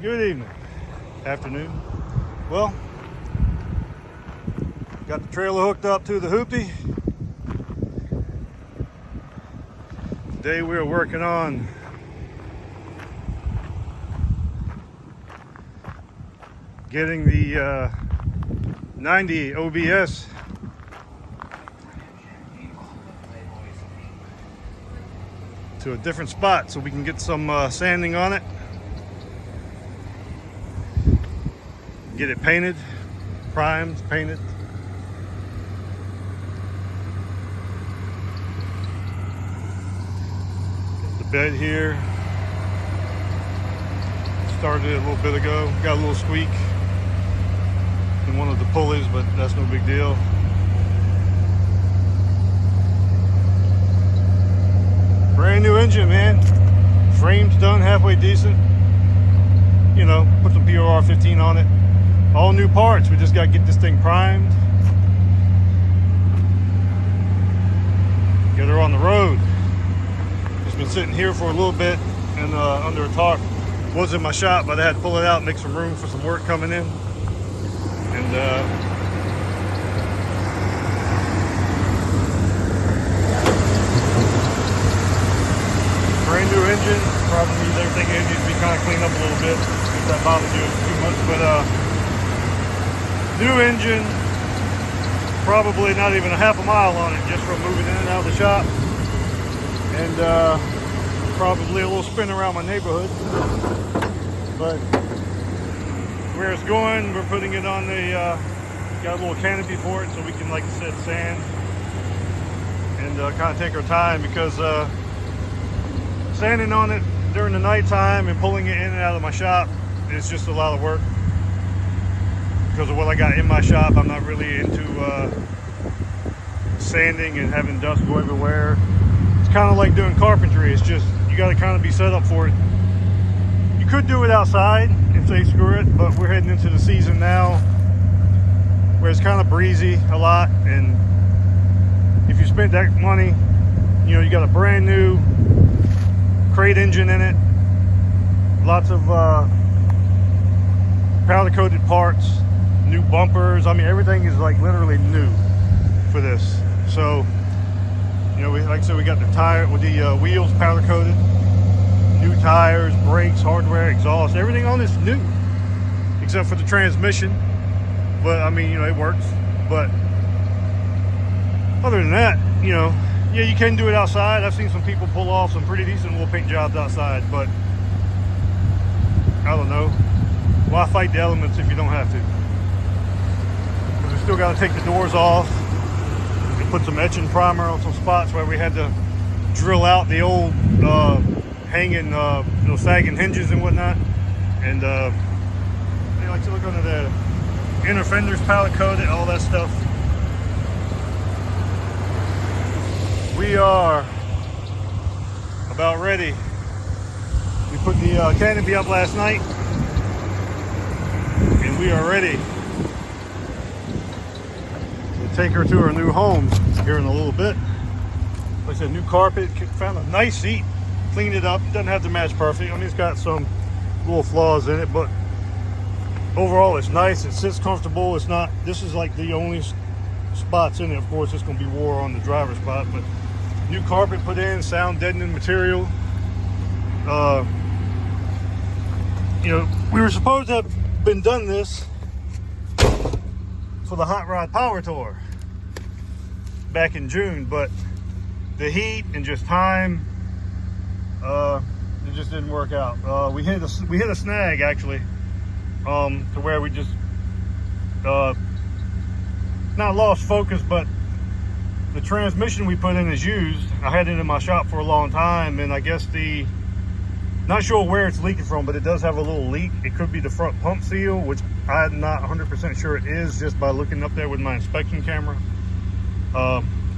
Good evening, afternoon. Well, got the trailer hooked up to the hoopty. Today we're working on getting the 90 OBS to a different spot so we can get some sanding on it. Get it painted, primed, painted. Got the bed here. Started it a little bit ago. Got a little squeak in one of the pulleys, but that's no big deal. Brand new engine, man. Frame's done halfway decent. You know, put some POR 15 on it. All new parts. We just got to get this thing primed. Get her on the road. It's been sitting here for a little bit and under a tarp. Was in my shop, but I had to pull it out and make some room for some work coming in. And brand new engine. Probably needs everything in. Needs to be kind of cleaned up a little bit if that bothers you too much. But new engine, probably not even a half a mile on it just from moving in and out of the shop. And probably a little spin around my neighborhood. But where it's going, we're putting it on the, got a little canopy for it so we can, like I said, sand and kind of take our time, because sanding on it during the nighttime and pulling it in and out of my shop is just a lot of work. Because of what I got in my shop, I'm not really into sanding and having dust go everywhere. It's kind of like doing carpentry. It's just, you got to kind of be set up for it. You could do it outside and say screw it, but we're heading into the season now where it's kind of breezy a lot. And if you spent that money, you know, you got a brand new crate engine in it, lots of powder coated parts, new bumpers. I mean, everything is like literally new for this. So, you know, like I said, we got the tire with the wheels powder coated, new tires, brakes, hardware, exhaust, everything on this new, except for the transmission. But I mean, you know, it works. But other than that, you know, yeah, you can do it outside. I've seen some people pull off some pretty decent little paint jobs outside, but I don't know. Why fight the elements if you don't have to? Because we still got to take the doors off and put some etching primer on some spots where we had to drill out the old hanging, sagging hinges and whatnot. And they like to look under the inner fenders, powder coated, all that stuff. We are about ready. We put the canopy up last night, and we are ready to take her to her new home here in a little bit. Like I said, new carpet, found a nice seat, cleaned it up. Doesn't have to match perfect. I mean, it's got some little flaws in it, but overall it's nice. It sits comfortable. It's not, this is like the only spots in it. Of course, it's going to be wore on the driver's spot, but new carpet put in, sound deadening material. You know, we were supposed to have been done this for the Hot Rod Power Tour back in June, but the heat and just time, it just didn't work out. We hit a snag actually, to where we just not lost focus, but the transmission we put in is used. I had it in my shop for a long time, and I guess not sure where it's leaking from, but it does have a little leak. It could be the front pump seal, which I'm not 100% sure it is just by looking up there with my inspection camera.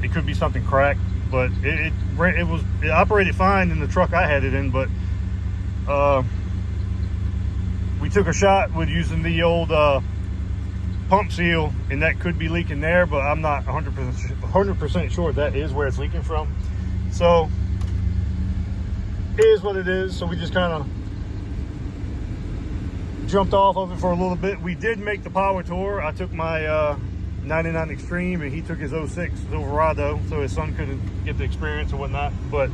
It could be something cracked, but it operated fine in the truck I had it in, but we took a shot with using the old pump seal, and that could be leaking there, but I'm not 100% sure that is where it's leaking from. So it is what it is. So we just kind of jumped off of it for a little bit. We did make the power tour. I took my 99 Extreme and he took his 06 Silverado, so his son couldn't get the experience and whatnot. But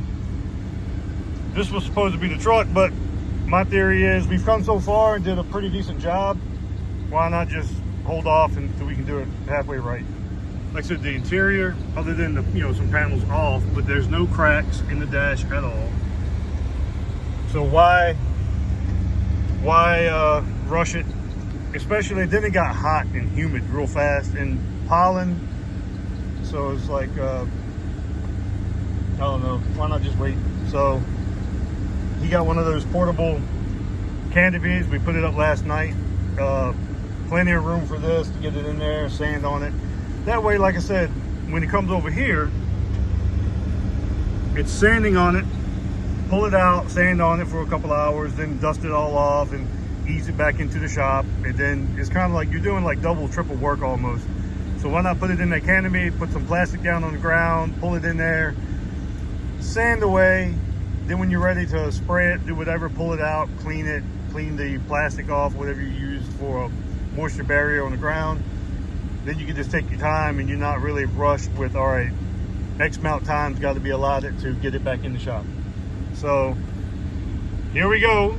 this was supposed to be the truck, but my theory is we've come so far and did a pretty decent job. Why not just hold off until we can do it halfway right? Like I said, the interior, other than the, you know, some panels off, but there's no cracks in the dash at all. So why rush it? Especially then it got hot and humid real fast and pollen. So it's like, I don't know, why not just wait? So he got one of those portable canopies. We put it up last night. Plenty of room for this to get it in there, sand on it. That way, like I said, when it comes over here, it's sanding on it, pull it out, sand on it for a couple hours, then dust it all off and ease it back into the shop. And then it's kind of like you're doing like double, triple work almost. So why not put it in that canopy, put some plastic down on the ground, pull it in there, sand away. Then when you're ready to spray it, do whatever, pull it out, clean it, clean the plastic off, whatever you use for a moisture barrier on the ground. Then you can just take your time and you're not really rushed with, all right, X amount of time's got to be allotted to get it back in the shop. So here we go.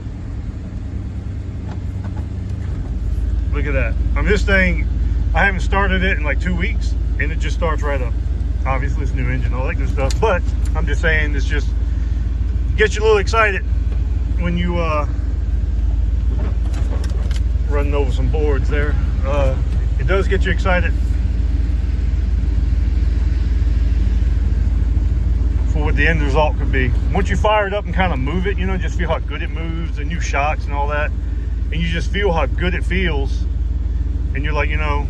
Look at that. I mean, this thing, I haven't started it in like 2 weeks and it just starts right up. Obviously it's a new engine, all that good stuff, but I'm just saying it's just gets you a little excited when you running over some boards there. It does get you excited for what the end result could be. Once you fire it up and kind of move it, you know, just feel how good it moves, the new shocks and all that, and you just feel how good it feels, and you're like, you know,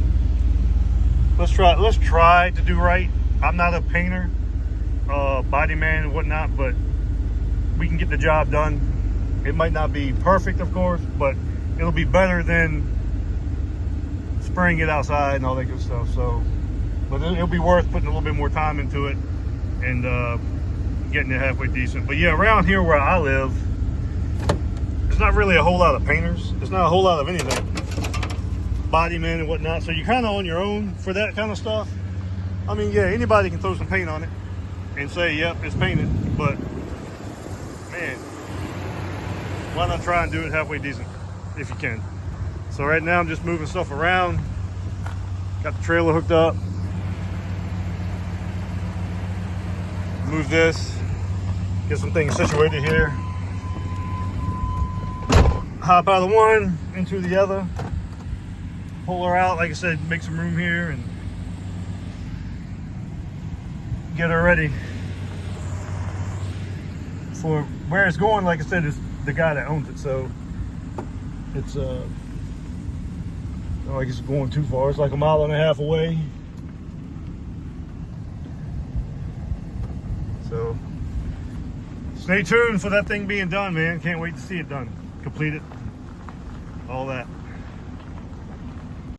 let's try to do right. I'm not a painter, body man and whatnot, but we can get the job done. It might not be perfect, of course, but it'll be better than spraying it outside and all that good stuff. So, but it'll be worth putting a little bit more time into it and getting it halfway decent. But yeah, around here where I live, there's not really a whole lot of painters. There's not a whole lot of anything, body man and whatnot. So you're kind of on your own for that kind of stuff. I mean, yeah, anybody can throw some paint on it and say, yep, it's painted, but man, why not try and do it halfway decent if you can? So right now I'm just moving stuff around. Got the trailer hooked up. Move this, get some things situated here. Hop out of one into the other. Pull her out, like I said, make some room here and get her ready for where it's going. Like I said, is the guy that owns it, so it's I guess it's going too far. It's like 1.5 miles away. So stay tuned for that thing being done, man. Can't wait to see it done, completed, all that.